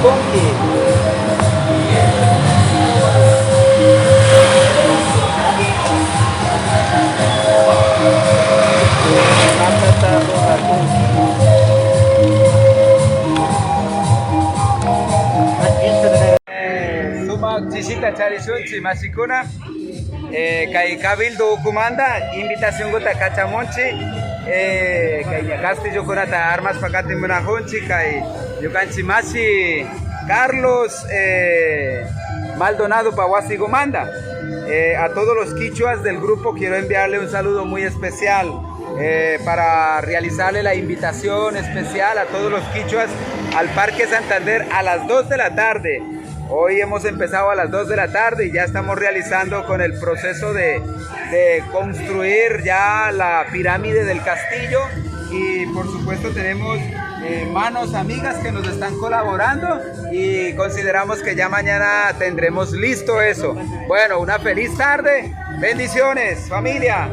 funky. Sumak chisita charisunchi masikuna. Kay Cabildo Kumanda, invitación gota cachamonchi. Kay Castillo Conata Armas Pacate Munajonchi, Kay Yucanchi Masi Carlos Maldonado Pawasi Gomanda. A todos los quichuas del grupo quiero enviarle un saludo muy especial para realizarle la invitación especial a todos los quichuas al Parque Santander a las 2 de la tarde. Hoy hemos empezado a las 2 de la tarde y ya estamos realizando con el proceso de construir ya la pirámide del castillo, y por supuesto tenemos manos amigas que nos están colaborando y consideramos que ya mañana tendremos listo eso. Bueno, una feliz tarde, bendiciones familia.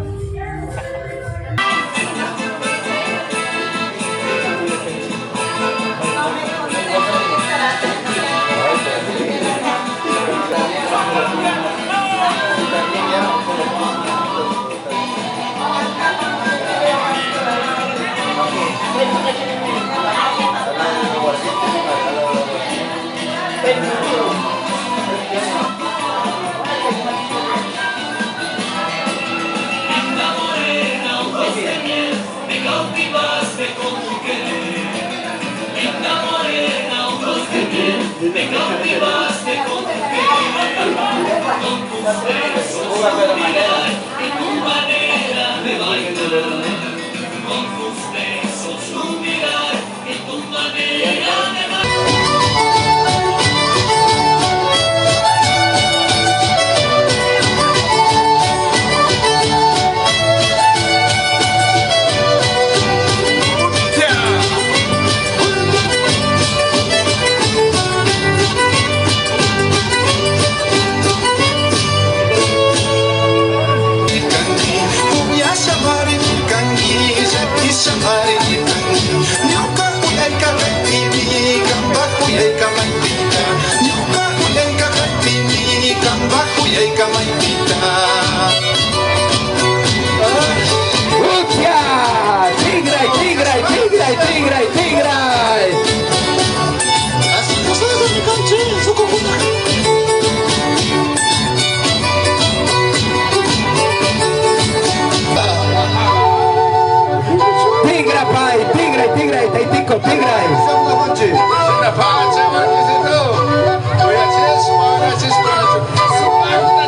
Me cautivaste con tu querer, con tus besos y tu manera de bailar, con tus besos, tu mirar y tu manera de bailar.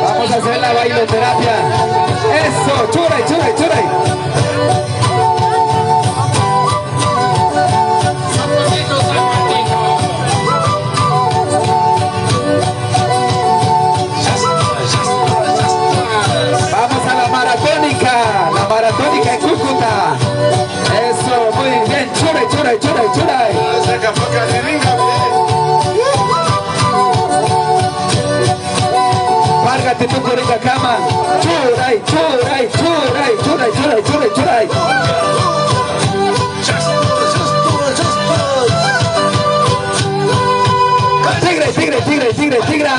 Vamos a hacer la bailoterapia. Eso, churay, churay, churay. Vamos a la maratónica en Cúcuta. Eso, muy bien, churay, churay, churay, churay. Párgate tu corita cama. Churay, churay, churay, churay, churay, churay, churay. Tigre, tigre, tigre, tigre, tigre.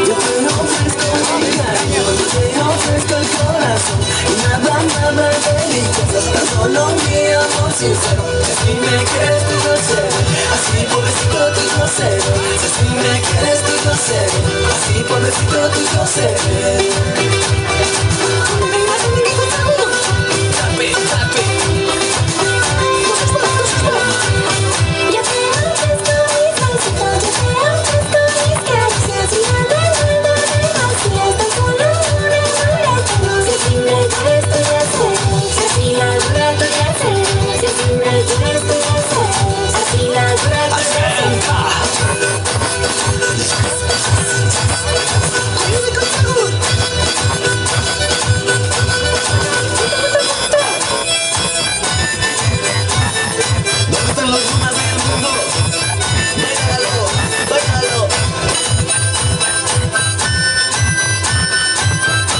Yo te ofrezco mi cariño, yo te ofrezco el corazón y nada de mis cosas, tan solo mi amor sincero. Si así me quieres tú yo cero, así pobrecito tú yo cero. Si así me quieres tú yo cero, así pobrecito tú yo cero. Tape, tape. Yo te ofrezco mis besitos, yo te ofrezco mis caricias y nada demasiado, tan solo una sola tengo. Si así me quieres tú ya cero, si así la dura tú ya cero. Si así me quieres tú ya cero, si así la dura tú ya cero. ¿Dónde están los demás del mundo? Báilalo, báilalo.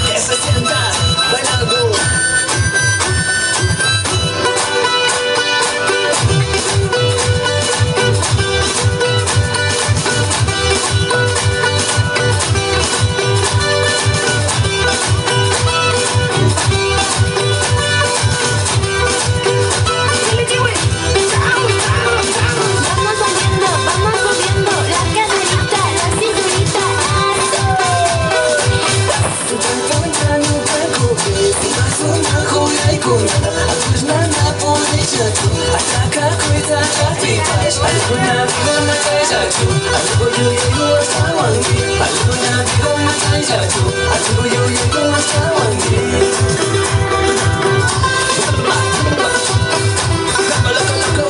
Que se sienta, bailando. Vamos moviendo la caderita, la cinturita, Nie preocupisz, masz na chuja i kurwa. A już na podejście tu, a taka kujta czarpipasz. Ale kuna bigo na tajżaciu, ale boju jego łaskawangi. Ale kuna bigo na tajżaciu, ale boju jego łaskawangi. Loco, loco,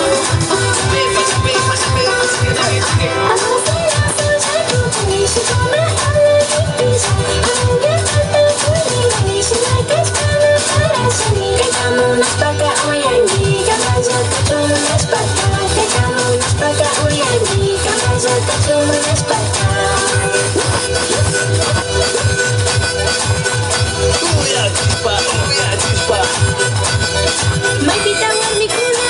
chapepa, chapepa, chapepa, chapepa. vamos a la soja tu y się come ale pipisz. Ale nie falta tu i się jakieś plany parażeni. Czekamy na spaka ujęci, kamerze toczymy na spaka. Czekamy na spaka ujęci, kamerze toczymy na spaka. Uja cispa. Majtita ładnikuna.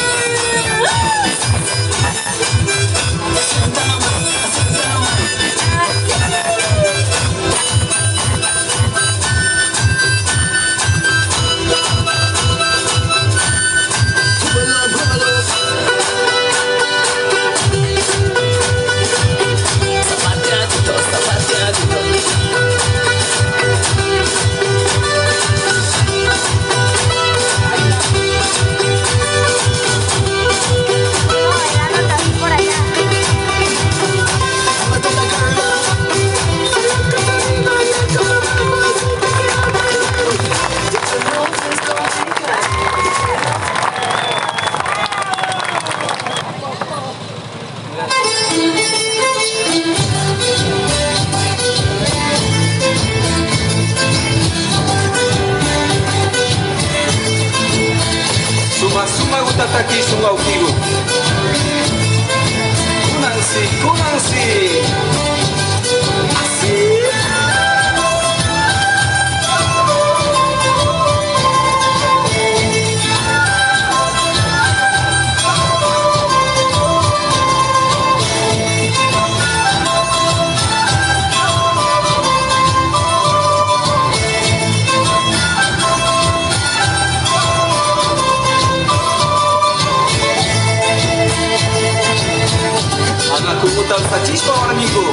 Zapateadito, zapateadito. Por allá. Suma gutataki suma ukigu. Kunansi. Así. Anak kumutan sa chispa orang minggu.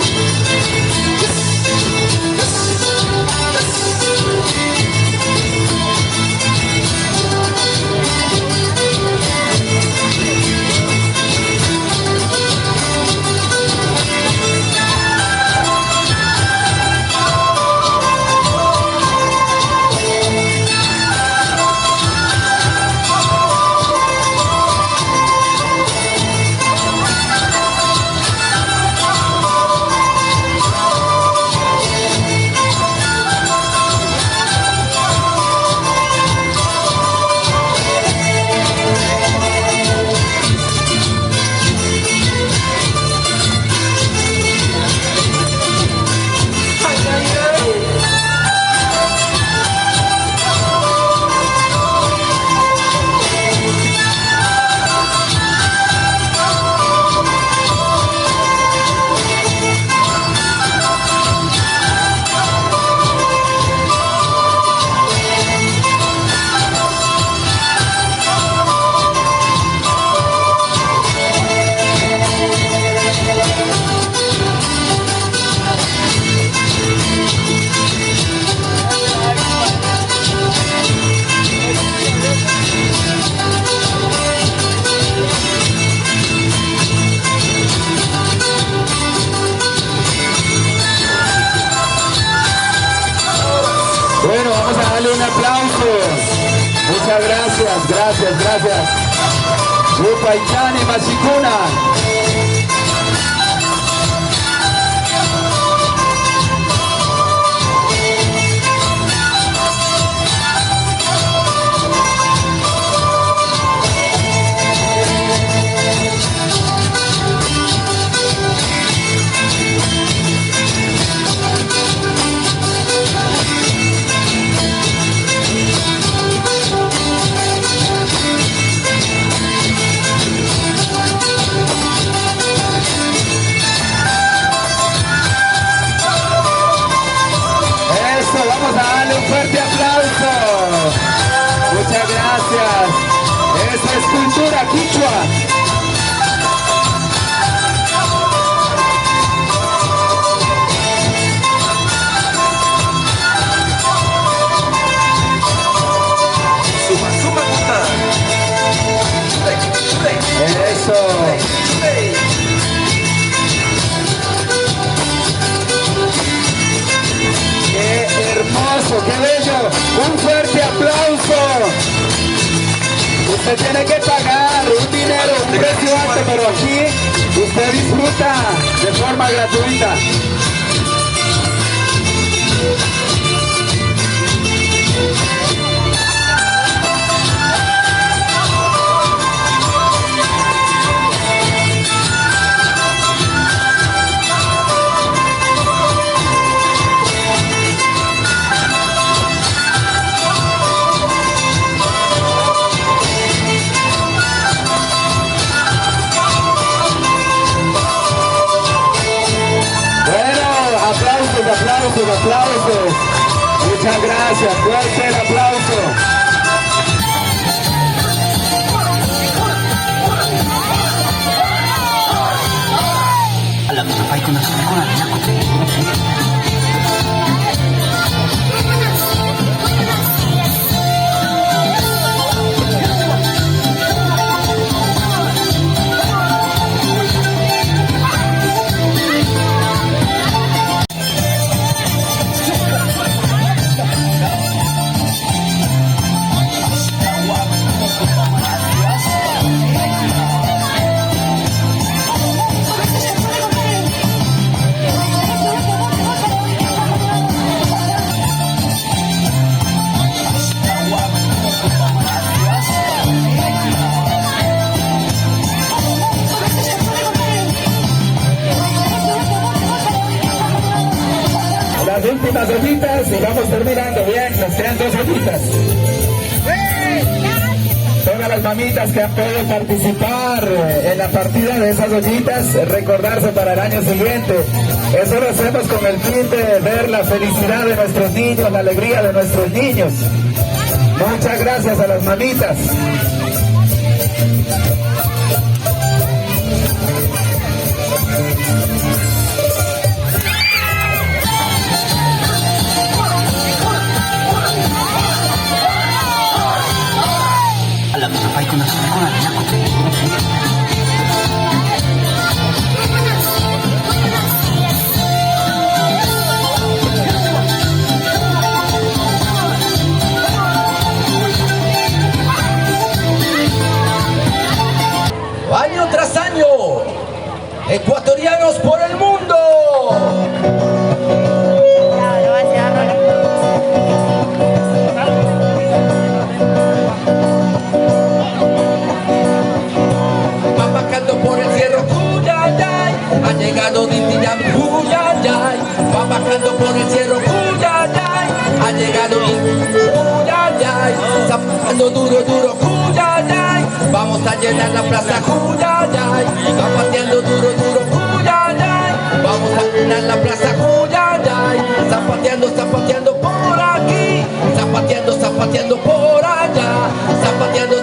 Muchas gracias, gracias. Grupo Aitani Machicuna. Vamos a darle un fuerte aplauso. Muchas gracias. Eso es cultura quichua. Suma, puta. Eso. ¡Qué hermoso, qué bello! ¡Un fuerte aplauso! Usted tiene que pagar un dinero, un precio alto, pero aquí usted disfruta de forma gratuita. Aplausos. Muchas gracias. Fuerte el aplauso. Las últimas hojitas y vamos terminando bien, nos quedan 2 hojitas. Todas las mamitas que han podido participar en la partida de esas hojitas, recordarse para el año siguiente. Eso lo hacemos con el fin de ver la felicidad de nuestros niños, la alegría de nuestros niños. Muchas gracias a las mamitas. Año tras año, ecuatorianos por el mundo. Va bajando por el cerro Cuyayay, ha llegado Dintiyam Cuyayay. Va bajando por el cerro Cuyayay, ha llegado Cuyayay. Está bajando duro Cuyayay. Vamos a llenar la plaza Cuyayay. Está pateando duro Cuyayay. Vamos a llenar la plaza Cuyayay. Está pateando por aquí. Está pateando por allá. Está pateando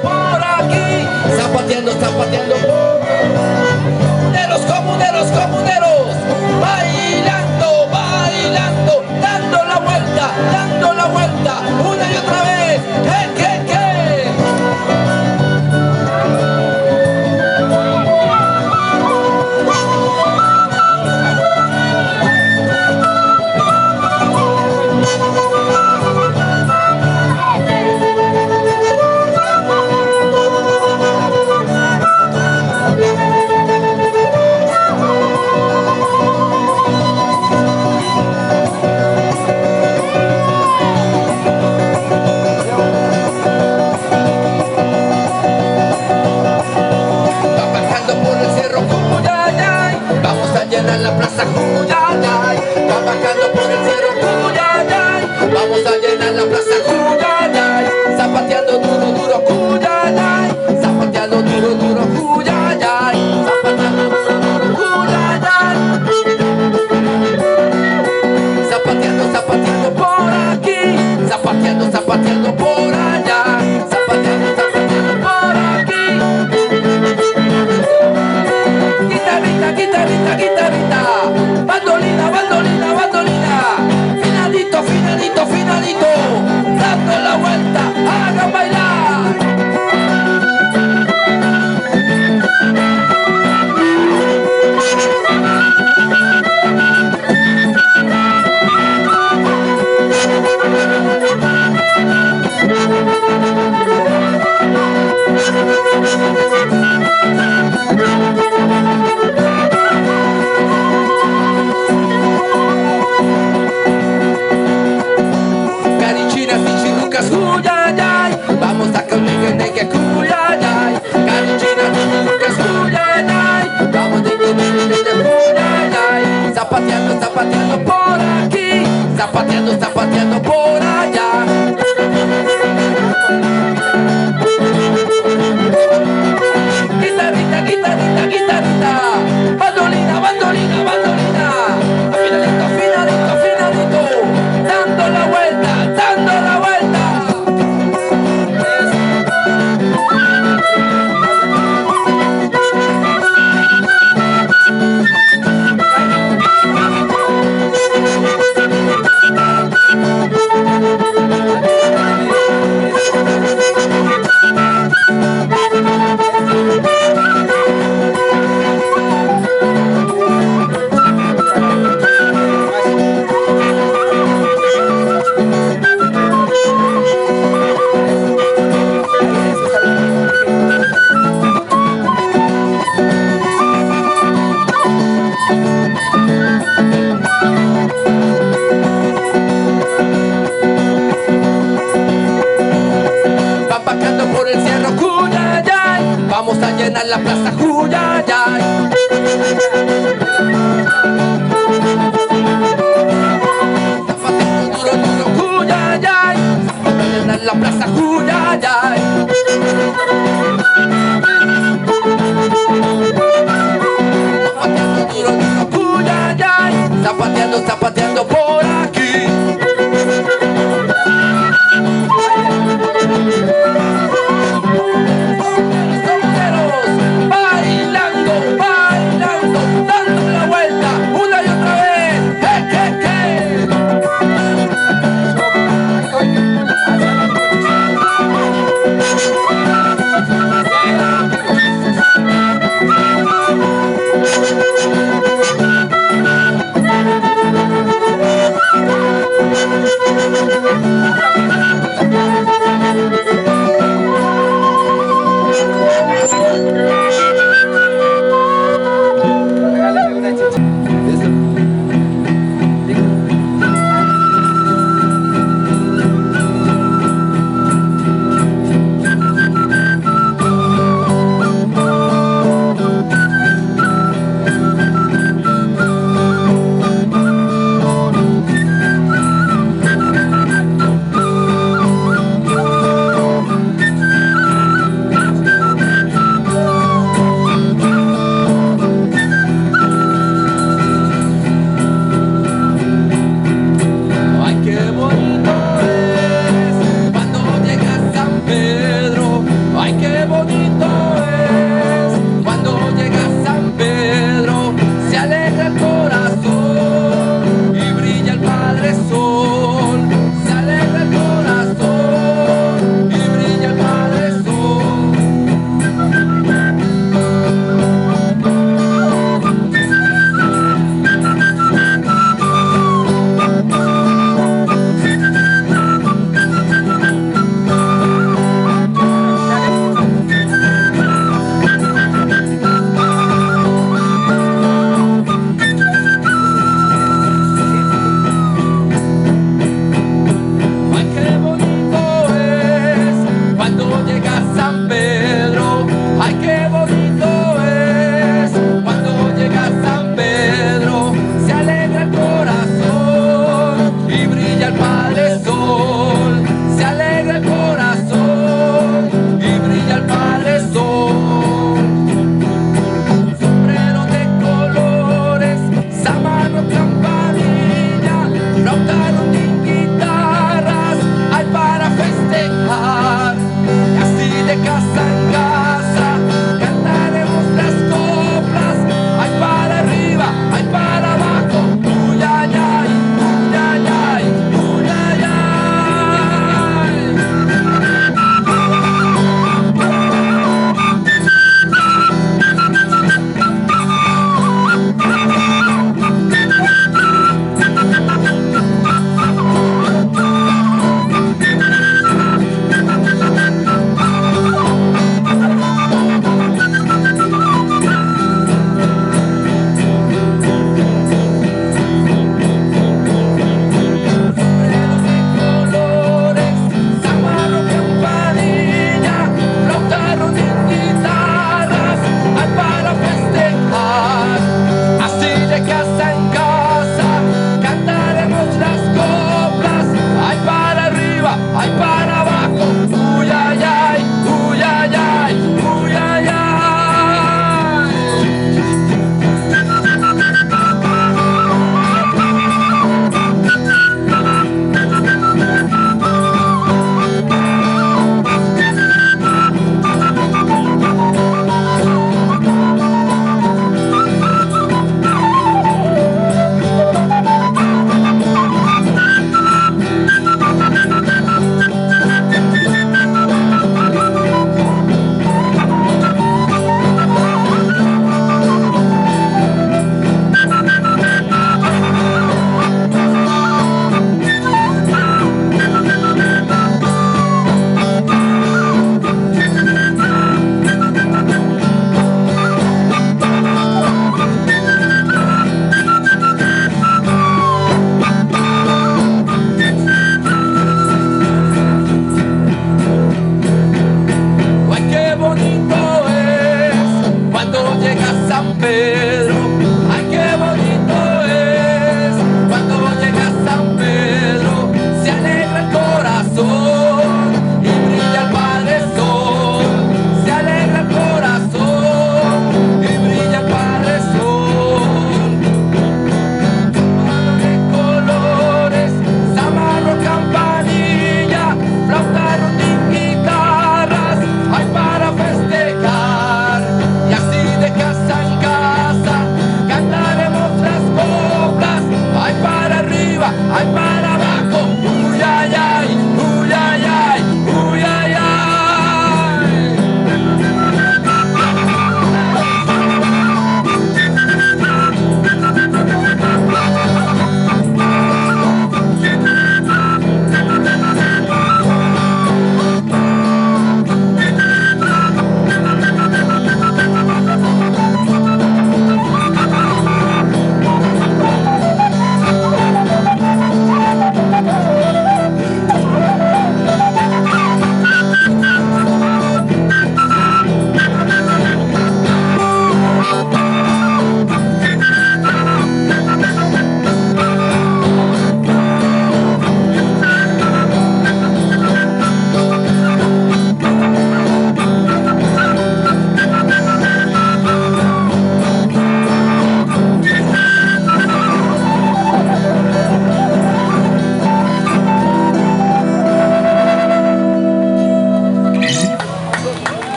por aquí. Está pateando por... Comuneros, bailando, dando la vuelta, una y otra vez. ¿Qué? la plaza, Juyayay. Van bajando por el cerro, Juyayay. Vamos a llenar la plaza, Juyayay. Zapateando duro, duro, Juyayay. Zapateando duro, duro, Juyayay. Zapateando duro, duro, Juyayay. Zapateando, zapateando por aquí. Zapateando, zapateando por allá. Zapateando, zapateando por aquí. Guitarrita, guitarrita, guitarrita. Bandolina, bandolina, bandolina. Finalito, finalito, finalito. Dando la vuelta, hagan bailar. Carichinas y chirucas, Juyayay. Vamos a que Juyayay. Carichinas y chirucas, Juyayay. Vamos de Juyayay. Zapateando, zapateando por aquí. Zapateando, zapateando por allá. Guitarrita, guitarrita, guitarrita. Bandolina, bandolina, bandolina. Finalito, finalito, finalito. Dando la vuelta, dando la vuelta. Van bajando por el cerro, Juyayay. Vamos a llenar la plaza, Juyayay. Zapateando duro, duro, Juyayay. Vamos a llenar la plaza, Juyayay. Zapateando duro, duro, Juyayay. Zapateando, zapateando por aquí. Bailando, bailando, dando la vuelta una y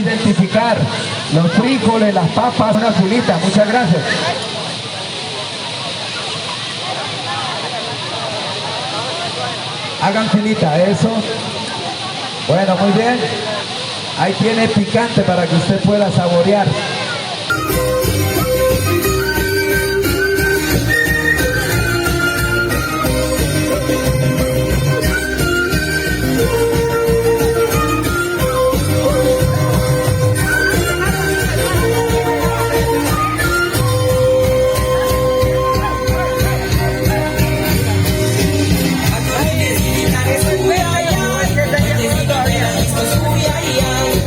identificar los frijoles, las papas, una filita. Muchas gracias. Hagan filita, eso. Bueno, muy bien. Ahí tiene picante para que usted pueda saborear.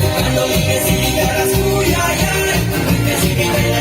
Cuando me sigas, uy, ay, ay, me sigue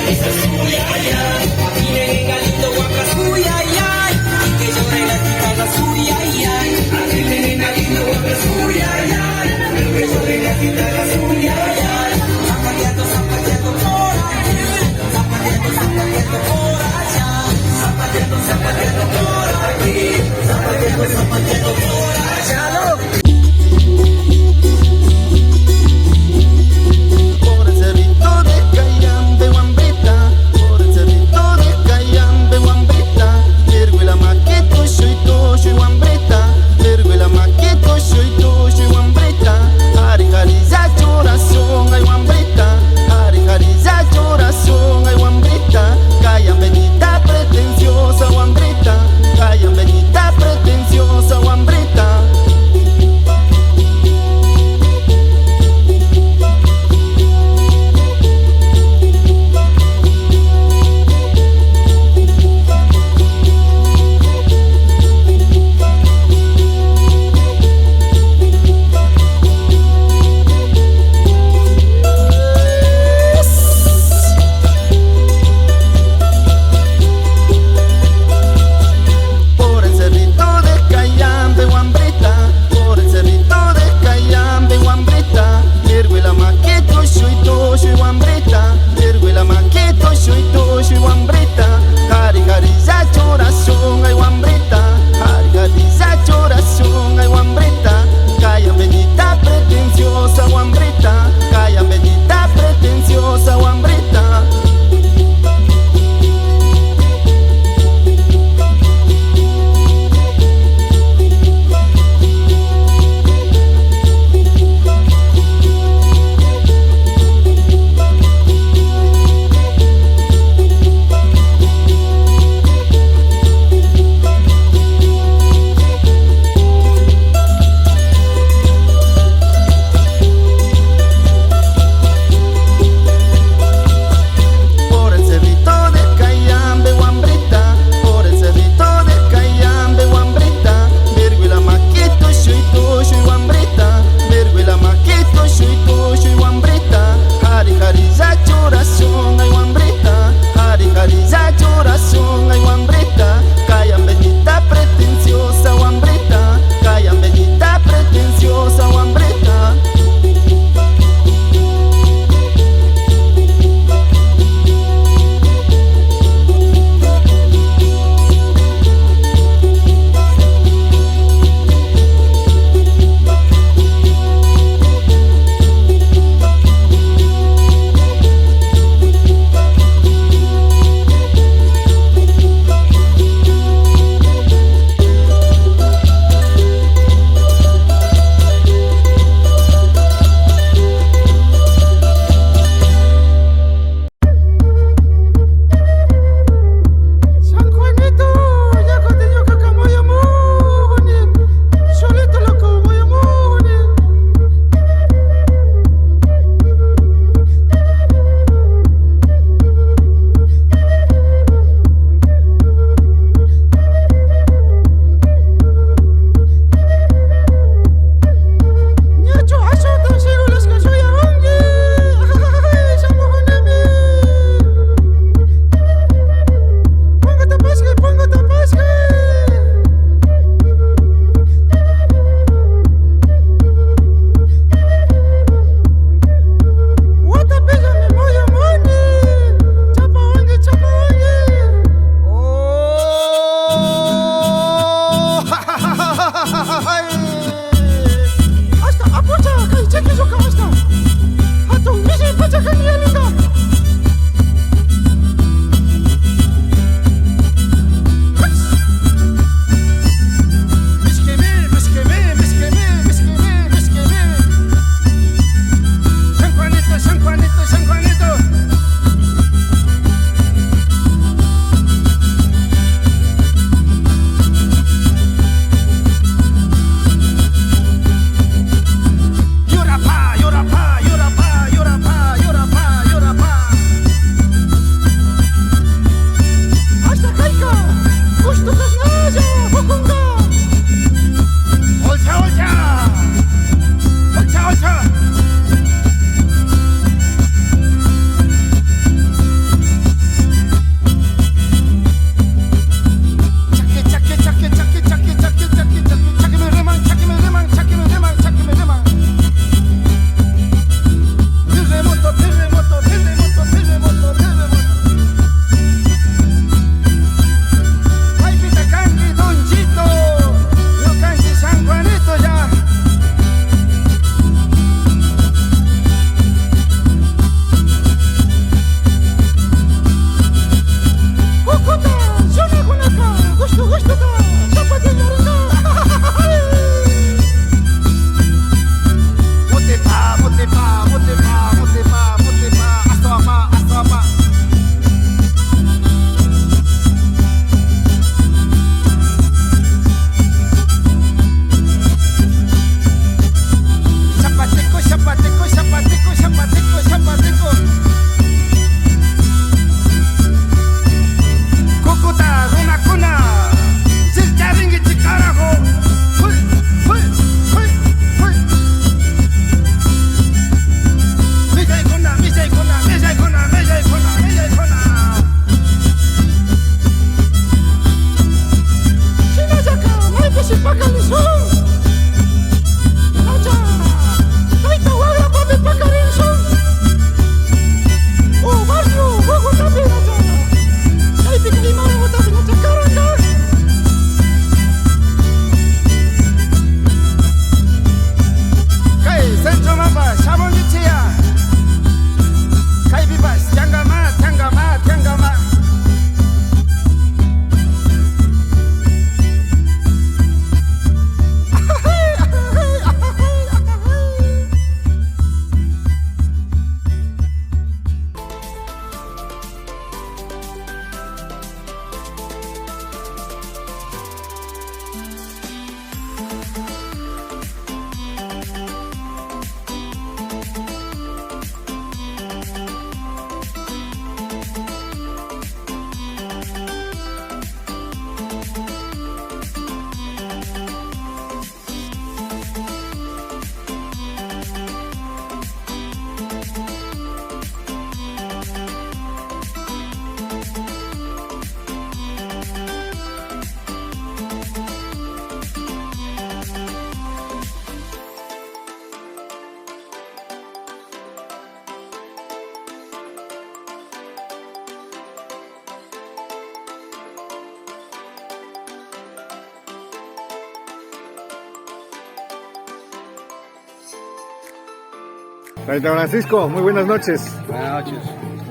Taita Francisco, muy buenas noches. Buenas noches.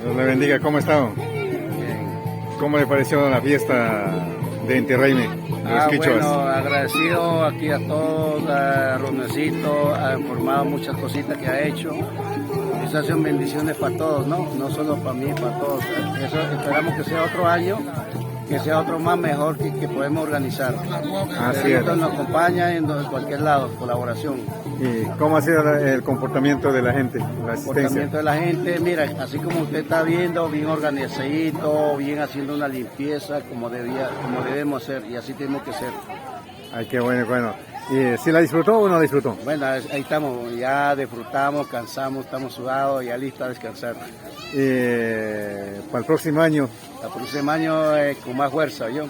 Dios le bendiga, ¿cómo ha estado? Bien. ¿Cómo le pareció la fiesta de Inti Raymi, de los quichuas? Bueno, agradecido aquí a todos, a Ronecito, ha informado muchas cositas que ha hecho. Esas son bendiciones para todos, ¿no? No solo para mí, para todos. Eso esperamos que sea otro año, que sea otro más mejor que podemos organizar. Así es. Nos acompaña en cualquier lado, colaboración. ¿Y cómo ha sido el comportamiento de la gente, la asistencia? Comportamiento de la gente, mira, así como usted está viendo, bien organizadito, bien haciendo una limpieza como debemos ser, y así tenemos que ser. Ay, qué bueno, bueno. ¿Y si la disfrutó o no la disfrutó? Bueno, ahí estamos, ya disfrutamos, cansamos, estamos sudados, ya listos a descansar. Para el próximo año, El próximo año con más fuerza, yo.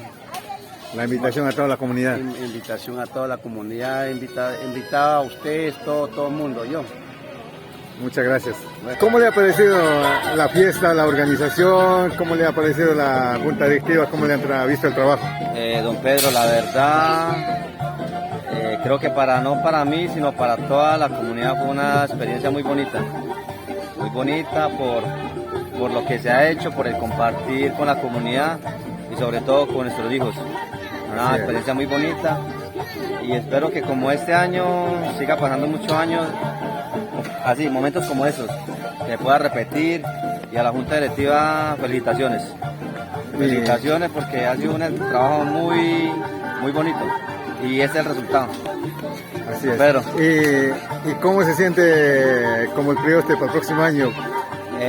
la invitación a toda la comunidad. Invitación a toda la comunidad, invitada a ustedes, todo el mundo, yo. Muchas gracias. ¿Cómo le ha parecido la fiesta, la organización? ¿Cómo le ha parecido la junta directiva? ¿Cómo le han visto el trabajo? Don Pedro, la verdad, creo que no para mí, sino para toda la comunidad fue una experiencia muy bonita por lo que se ha hecho, por el compartir con la comunidad y sobre todo con nuestros hijos. Una experiencia muy bonita y espero que como este año siga pasando muchos años, así, momentos como esos, que pueda repetir. Y a la junta directiva, felicitaciones. Felicitaciones porque ha sido un trabajo muy bonito y ese es el resultado. Así es. Pedro. ¿Y cómo se siente como el prioste para el próximo año?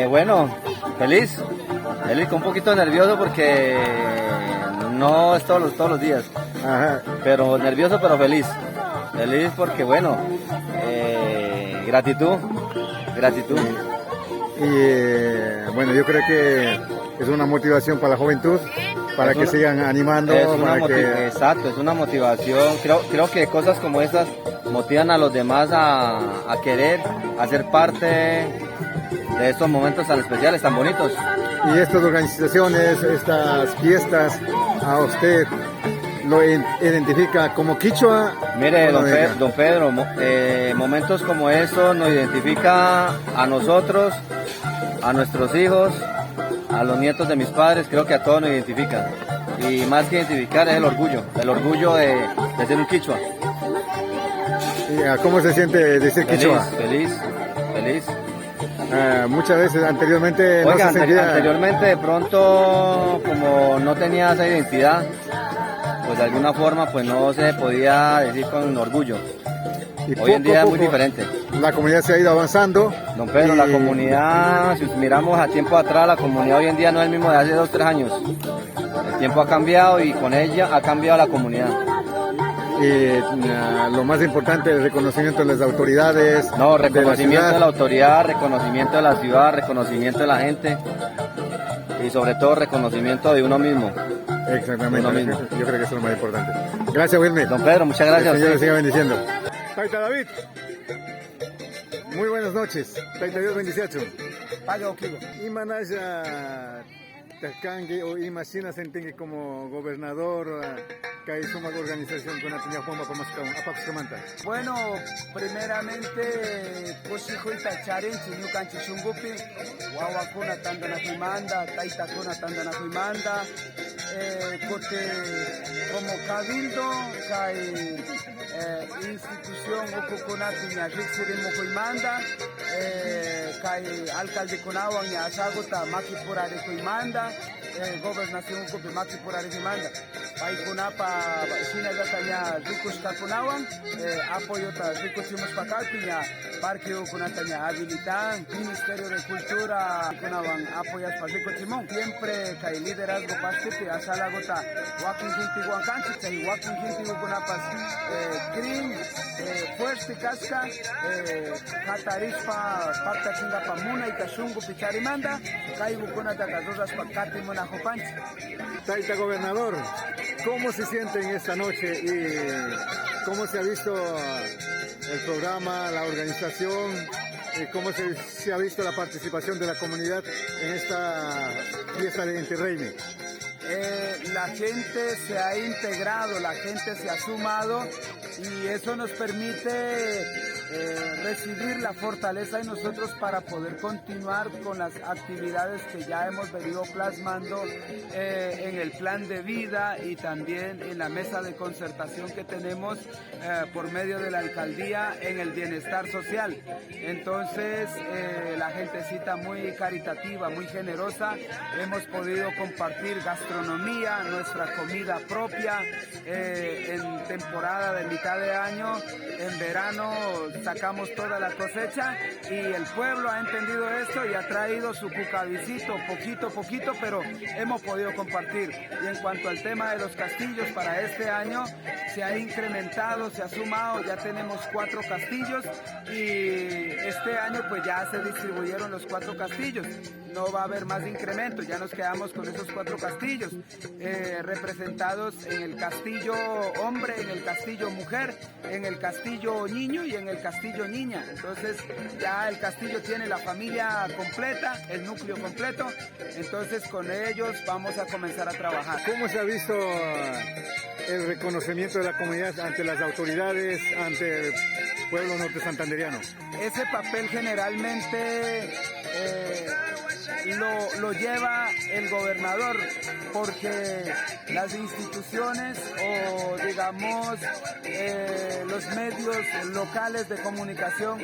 Bueno, feliz, con un poquito nervioso porque no es todos los días. Ajá. Pero nervioso pero feliz porque bueno, gratitud. Y bueno, yo creo que es una motivación para la juventud, para que sigan animando. Exacto, es una motivación. Creo que cosas como estas motivan a los demás a querer hacer parte de estos momentos tan especiales, tan bonitos. Y estas organizaciones, estas fiestas, a usted lo identifica como quichua. Mire, don Pedro, momentos como estos nos identifica a nosotros, a nuestros hijos, a los nietos de mis padres, creo que a todos nos identifican. Y más que identificar es el orgullo de ser un quichua. ¿Y cómo se siente decir quichua? Feliz. Muchas veces anteriormente Oiga, no se sentía... anteriormente de pronto, como no tenía esa identidad, pues de alguna forma pues no se podía decir con orgullo. Y hoy en día es muy diferente. La comunidad se ha ido avanzando. Don Pedro, la comunidad, si miramos a tiempo atrás, la comunidad hoy en día no es el mismo de hace 2 o 3 años. El tiempo ha cambiado y con ella ha cambiado la comunidad. Y lo más importante, el reconocimiento de las autoridades. No, reconocimiento de la autoridad, reconocimiento de la ciudad, reconocimiento de la gente y sobre todo reconocimiento de uno mismo. Exactamente, yo creo que eso es lo más importante. Gracias, Wilmer. Don Pedro, muchas gracias. Que el Señor le siga bendiciendo. Taita David, muy buenas noches. Taita Dios bendiceacho. Imanaya Takangi o Imagina Sentingi como gobernador, que hay una organización con la Piña Pomba para Paxcamanta. Bueno, primeramente, Koshijo Itacharenchi, Nukanchi Chungupi, Wawakuna Tandana Huimanda, Taitakuna Tandana Huimanda, como cabildo, hay institución Okukuna Piña Rixirimo Huimanda, hay alcalde Kunawan y Asagota, Makipura de Huimanda, gobernación Ukupi Makipura de Huimanda. Paikunapa, China Gatanya, Ricos Kakunawan, apoyo a Ricos Chimos Pacalpiña, Parque Kunataña Habilitan, Ministerio de Cultura, Kunawan, apoyas para Rico Chimón. Siempre hay liderazgo Pastipi, Asalagota, Wakin Hinti Huancanchi, y Wakin Hinti Kunapas, Green, Fuerte Casca, Catarispa, Parta Chingapa Muna y Tashungu Picharimanda, Caibu Kunata Gadurras Pacati Muna Jopanchi. Taita gobernador, ¿cómo se sienten esta noche y cómo se ha visto el programa, la organización y cómo se ha visto la participación de la comunidad en esta fiesta de Inti Raymi? La gente se ha integrado, la gente se ha sumado y eso nos permite recibir la fortaleza en nosotros para poder continuar con las actividades que ya hemos venido plasmando en el plan de vida y también en la mesa de concertación que tenemos por medio de la alcaldía en el bienestar social. Entonces la gentecita muy caritativa, muy generosa, hemos podido compartir gastronomía, nuestra comida propia en temporada de mitad de año. En verano sacamos toda la cosecha y el pueblo ha entendido esto y ha traído su cucavicito poquito a poquito, pero hemos podido compartir. Y en cuanto al tema de los castillos, para este año se ha incrementado, se ha sumado, ya tenemos 4 castillos y este año pues ya se distribuyeron los 4 castillos. No va a haber más incremento, ya nos quedamos con esos 4 castillos representados en el castillo hombre, en el castillo mujer, en el castillo niño y en el castillo niña. Entonces ya el castillo tiene la familia completa, el núcleo completo, entonces con ellos vamos a comenzar a trabajar. ¿Cómo se ha visto el reconocimiento de la comunidad ante las autoridades, ante el pueblo norte santanderiano? Ese papel generalmente lo lleva el gobernador, porque las instituciones o digamos los medios locales de comunicación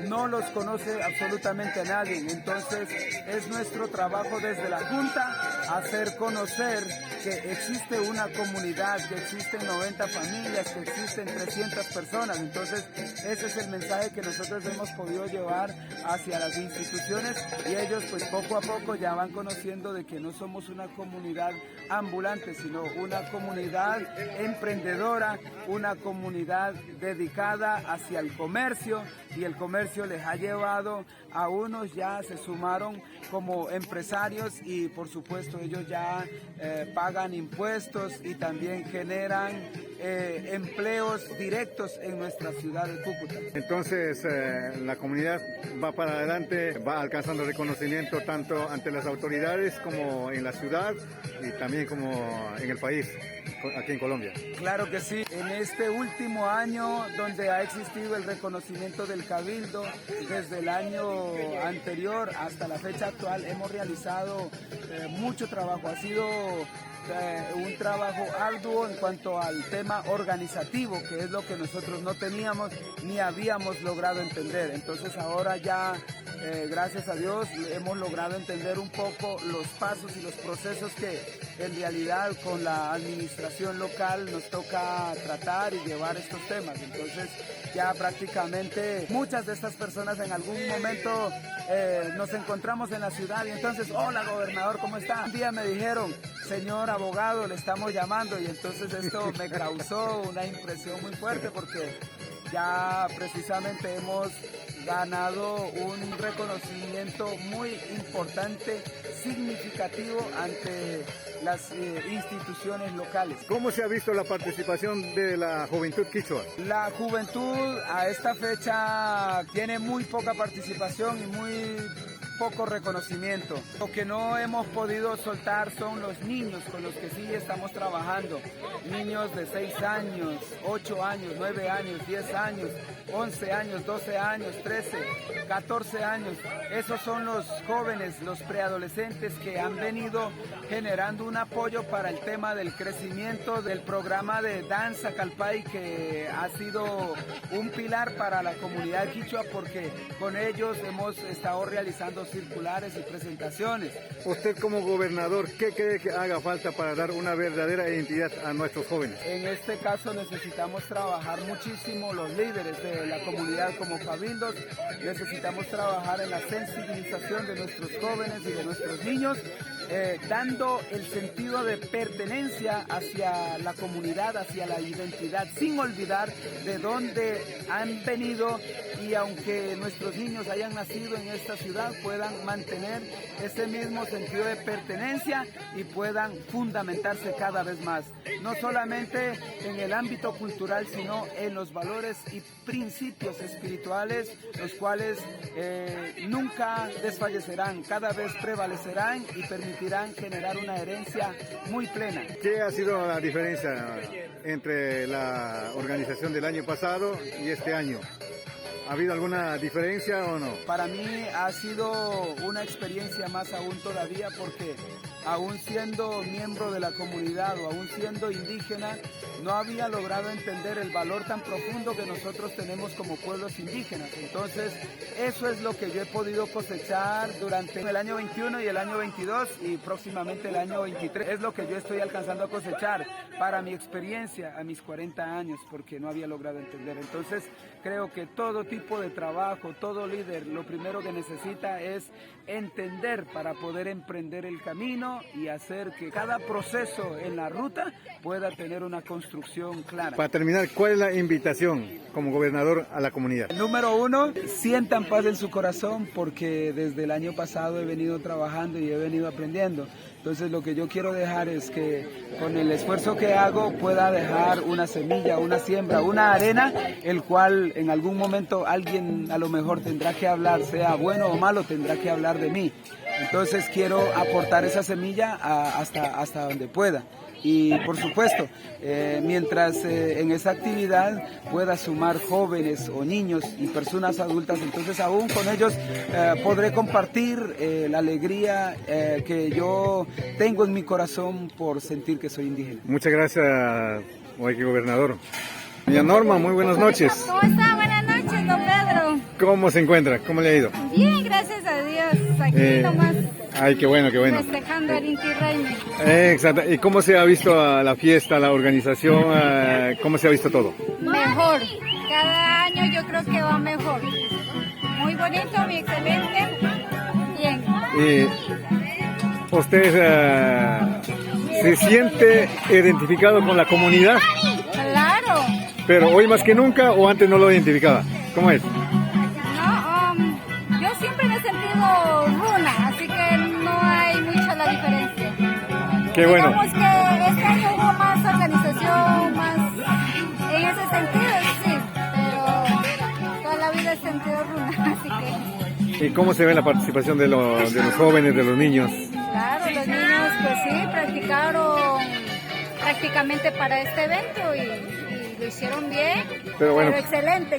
no los conoce absolutamente nadie. Entonces es nuestro trabajo desde la Junta hacer conocer que existe una comunidad, que existen 90 familias, que existen 300 personas. Entonces ese es el mensaje que nosotros hemos podido llevar hacia las instituciones y ellos pues poco a poco ya van conociendo de que no somos una comunidad ambulante, sino una comunidad emprendedora, una comunidad dedicada hacia el comercio, y el comercio les ha llevado a unos, ya se sumaron como empresarios y por supuesto ellos ya pagan impuestos y también generan empleos directos en nuestra ciudad de Cúcuta. Entonces la comunidad va para adelante, va alcanzando reconocimiento tanto ante las autoridades como en la ciudad y también como en el país, aquí en Colombia. Claro que sí. En este último año donde ha existido el reconocimiento del Cabildo, desde el año anterior hasta la fecha actual hemos realizado mucho trabajo. Ha sido un trabajo arduo en cuanto al tema organizativo, que es lo que nosotros no teníamos ni habíamos logrado entender. Entonces ahora ya gracias a Dios hemos logrado entender un poco los pasos y los procesos que en realidad con la administración local nos toca tratar y llevar estos temas. Entonces ya prácticamente muchas de estas personas en algún momento nos encontramos en la ciudad y entonces, hola gobernador, ¿cómo está? Un día me dijeron, señor abogado, le estamos llamando, y entonces esto me causó una impresión muy fuerte porque ya precisamente hemos ganado un reconocimiento muy importante, significativo ante las instituciones locales. ¿Cómo se ha visto la participación de la juventud quichua? La juventud a esta fecha tiene muy poca participación y muy poco reconocimiento. Lo que no hemos podido soltar son los niños con los que sí estamos trabajando. Niños de 6 años, 8 años, 9 años, 10 años, 11 años, 12 años, 13, 14 años. Esos son los jóvenes, los preadolescentes que han venido generando un apoyo para el tema del crecimiento del programa de Danza Calpay, que ha sido un pilar para la comunidad quichua porque con ellos hemos estado realizando circulares y presentaciones. Usted como gobernador, ¿qué cree que haga falta para dar una verdadera identidad a nuestros jóvenes? En este caso necesitamos trabajar muchísimo los líderes de la comunidad como cabildos, necesitamos trabajar en la sensibilización de nuestros jóvenes y de nuestros niños, dando el sentido de pertenencia hacia la comunidad, hacia la identidad, sin olvidar de dónde han venido, y aunque nuestros niños hayan nacido en esta ciudad, puedan mantener ese mismo sentido de pertenencia y puedan fundamentarse cada vez más, no solamente en el ámbito cultural, sino en los valores y principios espirituales, los cuales nunca desfallecerán, cada vez prevalecerán y permitirán generar una herencia muy plena. ¿Qué ha sido la diferencia entre la organización del año pasado y este año? ¿Ha habido alguna diferencia o no? Para mí ha sido una experiencia más aún todavía porque aún siendo miembro de la comunidad o aún siendo indígena, no había logrado entender el valor tan profundo que nosotros tenemos como pueblos indígenas. Entonces, eso es lo que yo he podido cosechar durante el año 21 y el año 22 y próximamente el año 23. Es lo que yo estoy alcanzando a cosechar para mi experiencia a mis 40 años, porque no había logrado entender. Entonces, creo que todo tipo de trabajo, todo líder, lo primero que necesita es entender para poder emprender el camino y hacer que cada proceso en la ruta pueda tener una construcción clara. Para terminar, ¿cuál es la invitación como gobernador a la comunidad? Número uno, sientan paz en su corazón porque desde el año pasado he venido trabajando y he venido aprendiendo. Entonces lo que yo quiero dejar es que con el esfuerzo que hago pueda dejar una semilla, una siembra, una arena, el cual en algún momento alguien a lo mejor tendrá que hablar, sea bueno o malo, tendrá que hablar de mí. Entonces quiero aportar esa semilla hasta donde pueda. Y por supuesto, mientras en esa actividad pueda sumar jóvenes o niños y personas adultas, entonces aún con ellos podré compartir la alegría que yo tengo en mi corazón por sentir que soy indígena. Muchas gracias, Oiki gobernador. Doña Norma, muy buenas noches. ¿Cómo está? Buenas noches, don Pedro. ¿Cómo se encuentra? ¿Cómo le ha ido? Bien, gracias a Dios. Aquí nomás. Ay, qué bueno, qué bueno. Festejando el Inti Raymi. Exacto. ¿Y cómo se ha visto la fiesta, la organización? ¿Cómo se ha visto todo? Mejor. Cada año yo creo que va mejor. Muy bonito, muy excelente. Bien. ¿Y usted se siente identificado con la comunidad? Claro. Pero hoy más que nunca o antes no lo identificaba. ¿Cómo es? Yo siempre me he sentido runa, así que no hay mucha la diferencia. Qué bueno. Digamos que este año hubo más organización, más en ese sentido, sí, pero toda la vida he sentido runa, así que... ¿Y cómo se ve la participación de los jóvenes, de los niños? Claro, los niños pues sí, practicaron prácticamente para este evento y lo hicieron bien, pero bueno, excelente,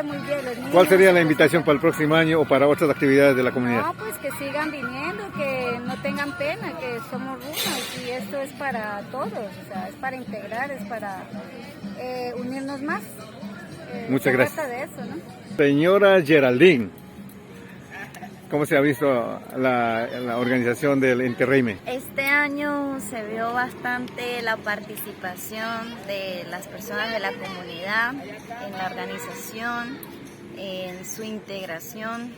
muy bien los niños. ¿Cuál sería la invitación para el próximo año o para otras actividades de la comunidad? No, pues que sigan viniendo, que no tengan pena, que somos runas y esto es para todos, o sea, es para integrar, es para unirnos más. Muchas gracias. Se trata de eso, ¿no? Señora Geraldine, ¿cómo se ha visto la organización del Inti Raymi? Este año se vio bastante la participación de las personas de la comunidad en la organización, en su integración.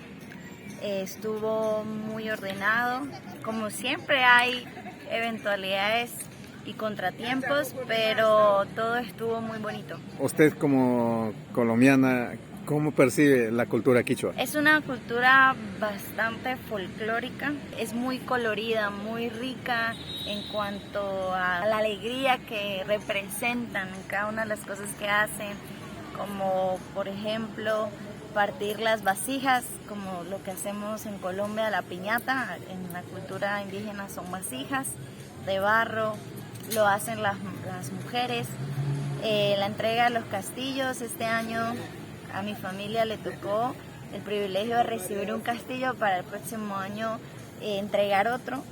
Estuvo muy ordenado. Como siempre hay eventualidades y contratiempos, pero todo estuvo muy bonito. Usted como colombiana, ¿cómo percibe la cultura quichua? Es una cultura bastante folclórica, es muy colorida, muy rica en cuanto a la alegría que representan en cada una de las cosas que hacen, como por ejemplo partir las vasijas, como lo que hacemos en Colombia, la piñata, en la cultura indígena son vasijas de barro, lo hacen las mujeres, la entrega de los castillos. Este año a mi familia le tocó el privilegio de recibir un castillo, para el próximo año entregar otro.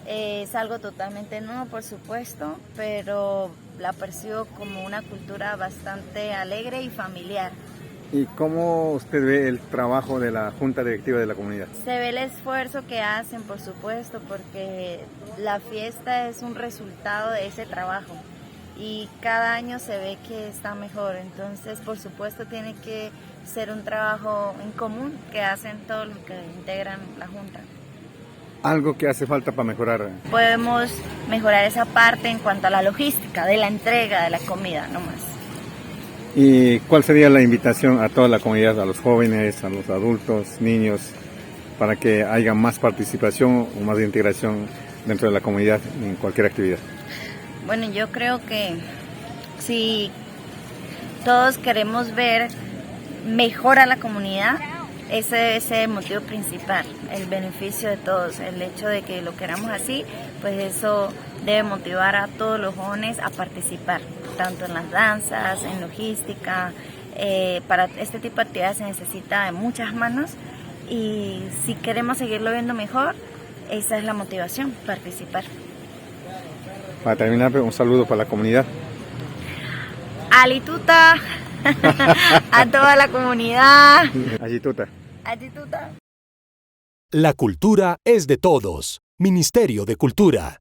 Es algo totalmente nuevo, por supuesto, pero la percibo como una cultura bastante alegre y familiar. ¿Y cómo usted ve el trabajo de la Junta Directiva de la comunidad? Se ve el esfuerzo que hacen, por supuesto, porque la fiesta es un resultado de ese trabajo. Y cada año se ve que está mejor, entonces por supuesto tiene que ser un trabajo en común que hacen todos los que integran la Junta. ¿Algo que hace falta para mejorar? Podemos mejorar esa parte en cuanto a la logística de la entrega de la comida, no más. ¿Y cuál sería la invitación a toda la comunidad, a los jóvenes, a los adultos, niños, para que haya más participación o más integración dentro de la comunidad en cualquier actividad? Bueno, yo creo que si todos queremos ver mejor a la comunidad, ese es el motivo principal, el beneficio de todos, el hecho de que lo queramos así, pues eso debe motivar a todos los jóvenes a participar, tanto en las danzas, en logística, Para este tipo de actividades se necesita de muchas manos y si queremos seguirlo viendo mejor, esa es la motivación, participar. Para terminar, un saludo para la comunidad. Alituta, a toda la comunidad. Ayituta. Ayituta. La cultura es de todos. Ministerio de Cultura.